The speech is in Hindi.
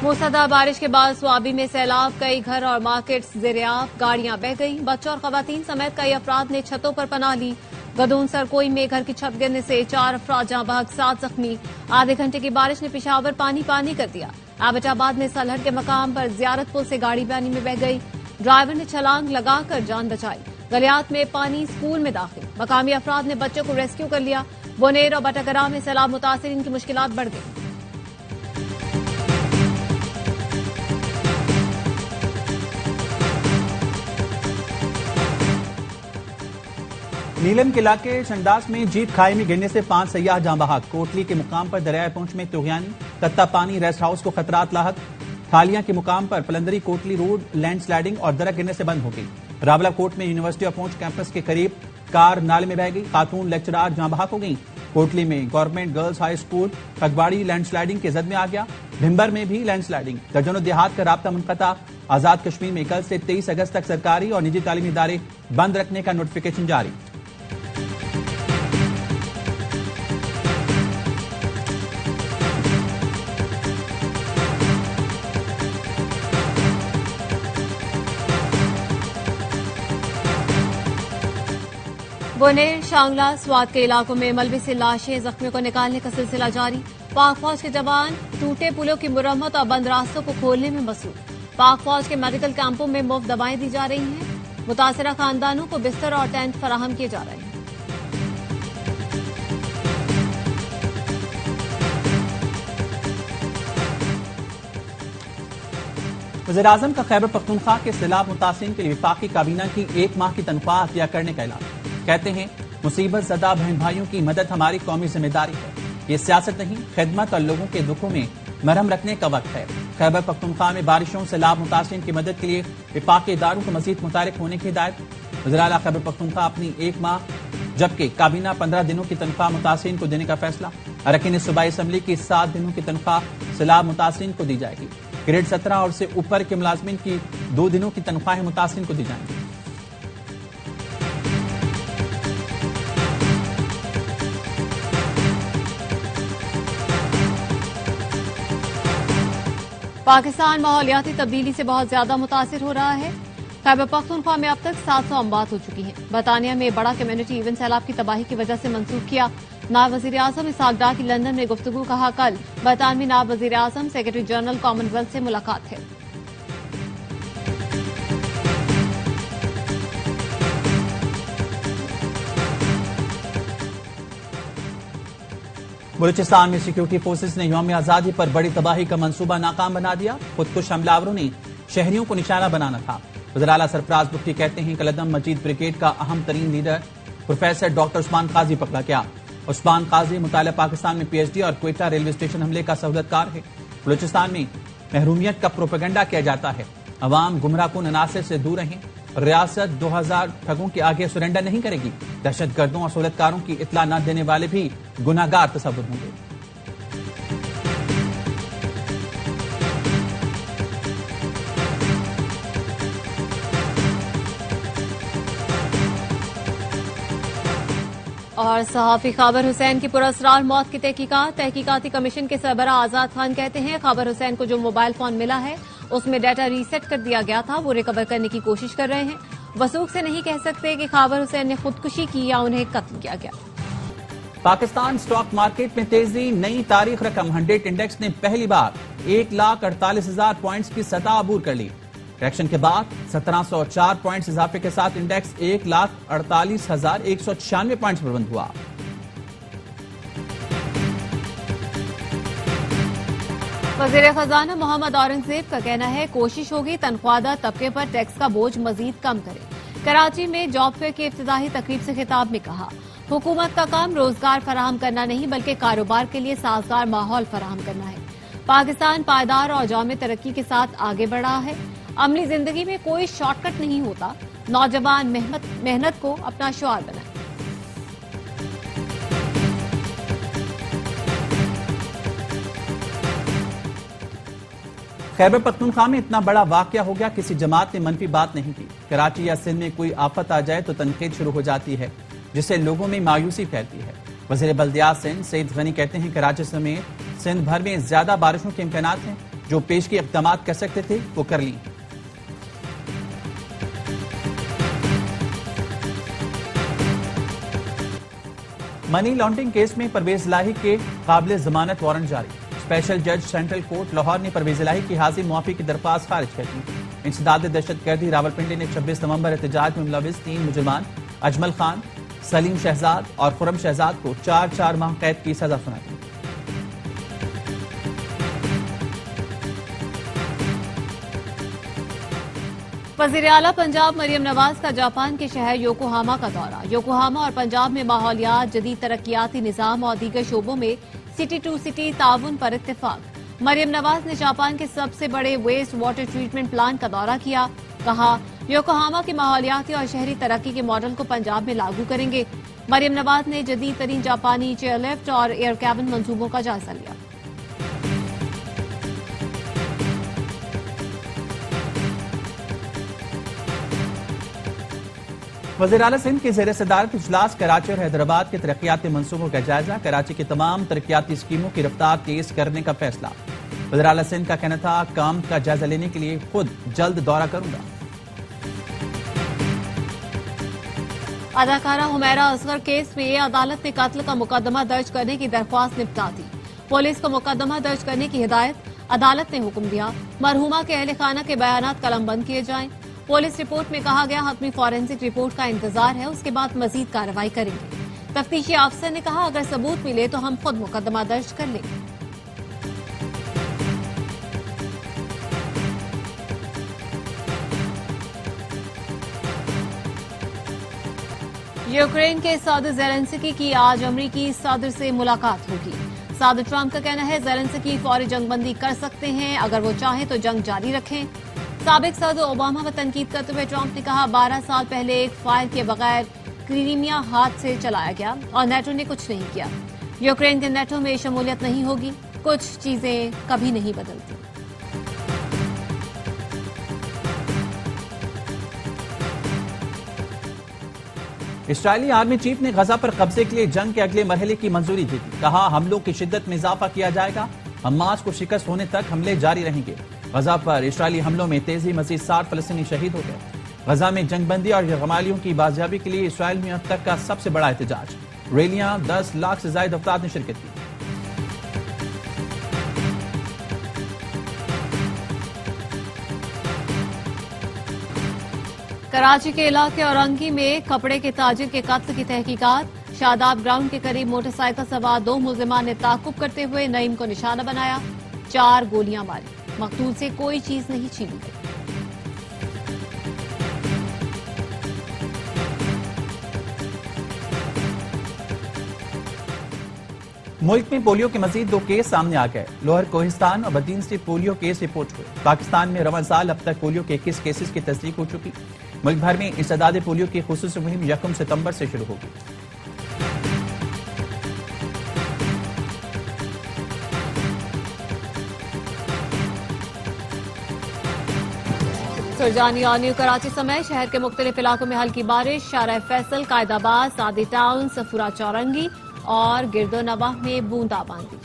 मूसलाधार बारिश के बाद स्वाबी में सैलाब, कई घर और मार्केट्स ज़ेर-ए-आब, गाड़ियां बह गई। बच्चों और खवातीन समेत कई अफराद ने छतों पर पनाह ली। गदून सरकोई में घर की छत गिरने से 4 अफराद जाँ बहक, 7 जख्मी। आधे घंटे की बारिश ने पिशावर पानी पानी कर दिया। एबटाबाद में सलहट के मकाम पर जियारत पुल से गाड़ी पानी में बह गई। ड्राइवर ने छलांग लगाकर जान बचाई। गलियात में पानी स्कूल में दाखिल, मकामी अफराद ने बच्चों को रेस्क्यू कर लिया। बोनेर और बटागरा में सैलाब मुतासिरीन की मुश्किलात बढ़ गई। नीलम के इलाके चंडास में जीप खाई में गिरने से 5 सयाह जाँ बहक। कोटली के मुकाम पर दरियाए पहुंच में तुगयानी, कत्ता पानी रेस्ट हाउस को खतरात लाहक। थालियां के मुकाम पर पलंदरी कोटली रोड लैंडस्लाइडिंग और दरक गिरने से बंद हो गई। रावलाकोट में यूनिवर्सिटी ऑफ पहुंच कैंपस के करीब कार नाले में बह गई। खातून लेक्चरार जाँ बहक हो गई। कोटली में government girls high school Khagwari landsliding के जद में आ गया। भिम्बर में भी लैंडस्लाइडिंग, दर्जनों देहात का राब्ता मुनक़ता। आजाद कश्मीर में कल से 23 अगस्त तक सरकारी और निजी तालीमी इदारे बंद रखने का नोटिफिकेशन जारी। बोनेर, शांगला, स्वात के इलाकों में मलबे से लाशें, जख्मियों को निकालने का सिलसिला जारी। पाक फौज के जवान टूटे पुलों की मुरम्मत और बंद रास्तों को खोलने में मसरूफ। पाक फौज के मेडिकल कैंपों में मुफ्त दवाएं दी जा रही हैं। मुतासरा खानदानों को बिस्तर और टेंट फराहम किए जा रहे हैं। वज़ीर-ए-आज़म का खैबर पख्तूनख्वा के सैलाब मुतासिरीन के लिए वफाकी काबीना की 1 माह की तनख्वाह अतिया करने का ऐलान। कहते हैं मुसीबत ज़दा बहन भाइयों की मदद हमारी कौमी जिम्मेदारी है। ये सियासत नहीं, खिदमत और लोगों के दुखों में मरहम रखने का वक्त है। खैबर पख्तूनख्वा में बारिशों सैलाब मुतासिरीन की मदद के लिए वफाकी इदारों को मजीद मुतारिक होने की हिदायत। वज़ीर आला खैबर पख्तूनख्वा अपनी 1 माह जबकि काबीना 15 दिनों की तनख्वाह मुतासिरीन को देने का फैसला। अरकान सूबाई असम्बली की 7 दिनों की तनख्वाह सैलाब मुतासिरीन को दी जाएगी। ग्रेड 17 और से ऊपर के मुलाजमीन की 2 दिनों की तनख्वाहें मुतासिरीन को दी जाएंगी। पाकिस्तान माहौलियाती तब्दीली से बहुत ज्यादा मुतासिर हो रहा है। खैबर पख्तूनख्वा में अब तक 700 अमवात हो चुकी हैं। बरतानिया में बड़ा कम्युनिटी इवेंट सैलाब की तबाही की वजह से मंसूख किया। नायब वज़ीर-ए-आज़म इसहाक डार की लंदन में गुफ्तगू, कहा कल बरतानवी नायब वज़ीर-ए-आज़म सेक्रेटरी जनरल कॉमनवेल्थ से मुलाकात है। बलूचिस्तान में सिक्योरिटी फोर्सेस ने यौम आजादी पर बड़ी तबाही का मंसूबा नाकाम बना दिया। खुदकुश हमलावरों ने शहरियों को निशाना बनाना था। वज़ीर आला सरफराज बुख्ती कहते हैं कलदम मजीद ब्रिगेड का अहम तरीन लीडर प्रोफेसर डॉक्टर उस्मान काजी पकड़ा गया। उस्मान काजी मुतालिया पाकिस्तान में PhD और क्वेटा रेलवे स्टेशन हमले का सहूलतकार है। बलूचिस्तान में महरूमियत का प्रोपेगेंडा किया जाता है। अवाम गुमराहकुन अनासर से दूर रहें। रियासत 2000 ठगों के आगे सरेंडर नहीं करेगी। दहशत गर्दों और सहूलतकारों की इत्ला न देने वाले भी गुनाहगार तस्वुर होंगे। और सहाफी खाबर हुसैन की पुरअसरार मौत की तहकीकाती कमीशन के सरबराह आजाद खान कहते हैं खाबर हुसैन को जो मोबाइल फोन मिला है उसमें डाटा रीसेट कर दिया गया था, वो रिकवर करने की कोशिश कर रहे हैं। वसूख से नहीं कह सकते कि खाबर हुसैन ने खुदकुशी की या उन्हें कत्ल किया गया। पाकिस्तान स्टॉक मार्केट में तेजी, नई तारीख रकम 100 इंडेक्स ने पहली बार 1,48,000 पॉइंट्स की सतह अबूर कर ली। करेक्शन के बाद 1704 पॉइंट्स इजाफे के साथ इंडेक्स 1,48,196 पॉइंट्स पर बंद हुआ। वज़ीर खजाना मोहम्मद औरंगजेब का कहना है कोशिश होगी तनख्वाहदार तबके पर टैक्स का बोझ मजीद कम करे। कराची में जॉब फेयर की इफ्तिताही तकरीब से खिताब में कहा हुकूमत का काम रोजगार फराहम करना नहीं बल्कि कारोबार के लिए साजगार माहौल फराहम करना है। पाकिस्तान पायदार और जामे तरक्की के साथ आगे बढ़ रहा है। अमली जिंदगी में कोई शॉर्टकट नहीं होता। नौजवान मेहनत को अपना शुआर बनाए। खैबर पख्तूनख्वा में इतना बड़ा वाकया हो गया, किसी जमात ने मनफी बात नहीं की। कराची या सिंध में कोई आफत आ जाए तो तनकीद शुरू हो जाती है, जिससे लोगों में मायूसी फैलती है। वज़ीर बल्दियात सिंध सईद गनी कहते हैं कराची समेत सिंध भर में ज्यादा बारिशों के इम्कानात हैं। जो पेशगी इक़दाम कर सकते थे वो कर ली। मनी लॉन्ड्रिंग केस में परवेज इलाही के काबिल जमानत वारंट जारी। स्पेशल जज सेंट्रल कोर्ट लाहौर ने परवेज इलाही की हाजिर मुआफी की दरख्वास्त खारिज कर दी। इंसदाद दहशतगर्दी रावलपिंडी ने 26 नवंबर एहतजाज में मुलविस 3 मुजरिमान अजमल खान, सलीम शहजाद और खुरम शहजाद को 4 माह कैद की सजा सुना दी। वज़ीर आला पंजाब मरियम नवाज का जापान के शहर योकोहामा का दौरा। योकोहामा और पंजाब में माहौलियात, जदीद तरक्याती निज़ाम और दीगर शोबों में सिटी टू सिटी ताउन पर इत्तेफाक। मरियम नवाज ने जापान के सबसे बड़े वेस्ट वाटर ट्रीटमेंट प्लांट का दौरा किया। कहा, योकोहामा की माहौलियाती और शहरी तरक्की के मॉडल को पंजाब में लागू करेंगे। मरियम नवाज ने जदीद तरीन जापानी चेयरलिफ्ट और एयर कैबिन मंसूबों का जायजा लिया। वज़ीर आला सिंध के ज़ेर सदारत इजलास कराची और हैदराबाद के तरक्याती मंसूबों का जायजा। कराची की तमाम तरक्याती स्कीमों की रफ्तार तेज करने का फैसला। वज़ीर आला सिंध का कहना था, काम का जायजा लेने के लिए खुद जल्द दौरा करूंगा। अदाकारा हुमैरा असगर केस में अदालत ने कत्ल का मुकदमा दर्ज करने की दरख्वास्त निपटा दी। पुलिस को मुकदमा दर्ज करने की हिदायत अदालत ने हुक्म दिया। मरहुमा के अहले खाना के बयानात कलमबंद किए जाएं। पुलिस रिपोर्ट में कहा गया, हतमी फॉरेंसिक रिपोर्ट का इंतजार है, उसके बाद मजीद कार्रवाई करेंगे। तफ्तीशी अफसर ने कहा, अगर सबूत मिले तो हम खुद मुकदमा दर्ज कर लेंगे। यूक्रेन के सदर ज़ेलेंस्की की आज अमरीकी सदर से मुलाकात होगी। सदर ट्रंप का कहना है, ज़ेलेंस्की फौरी जंगबंदी कर सकते हैं, अगर वो चाहें तो जंग जारी रखें। साबिक सदर ओबामा पर तनकीद करते हुए ट्रंप ने कहा, 12 साल पहले एक फायर के बगैर क्रीमिया हाथ से चलाया गया और नेटो ने कुछ नहीं किया। यूक्रेन के नेटो में शमूलियत नहीं होगी, कुछ चीजें कभी नहीं बदलती। इस्राइली आर्मी चीफ ने गजा पर कब्जे के लिए जंग के अगले मरहले की मंजूरी दी थी। कहा, हमलों की शिद्दत में इजाफा किया जाएगा, हमास को शिकस्त होने तक हमले जारी रहेंगे। गजा पर इस्राइली हमलों में तेजी, मजीद 60 फलस्तीनी शहीद हो गए। गजा में जंगबंदी और यरगमालियों की बाजियाबी के लिए इस्राइल में अब तक का सबसे बड़ा एहतजाज। रैलियां, 10 लाख से ज्यादा अफराद ने शिरकत की। कराची के इलाके औरंगी में कपड़े के ताजिर के कत्ल की तहकीकात। शादाब ग्राउंड के करीब मोटरसाइकिल सवार 2 मुलजिमान ने ताकुब करते हुए नईम को निशाना बनाया, 4 गोलियां मारी। मकतूल से कोई चीज नहीं छीनी गई। मुल्क में पोलियो के मजीद 2 केस सामने आ गए। लोअर कोहिस्तान और बदीन से पोलियो केस रिपोर्ट हुए। पाकिस्तान में रवां साल अब तक पोलियो के 21 केसेस की तस्दीक हो चुकी। मुल्क भर में इंसदाद पोलियो की खुसूसी मुहिम 1 सितंबर से शुरू होगी। सुरजानी और न्यू कराची समेत शहर के मुख्तलिफ इलाकों में हल्की बारिश। शारा फैसल, कायदाबाद, सादी टाउन, सफूरा चौरंगी और गिरदो नवाह में बूंदाबांदी।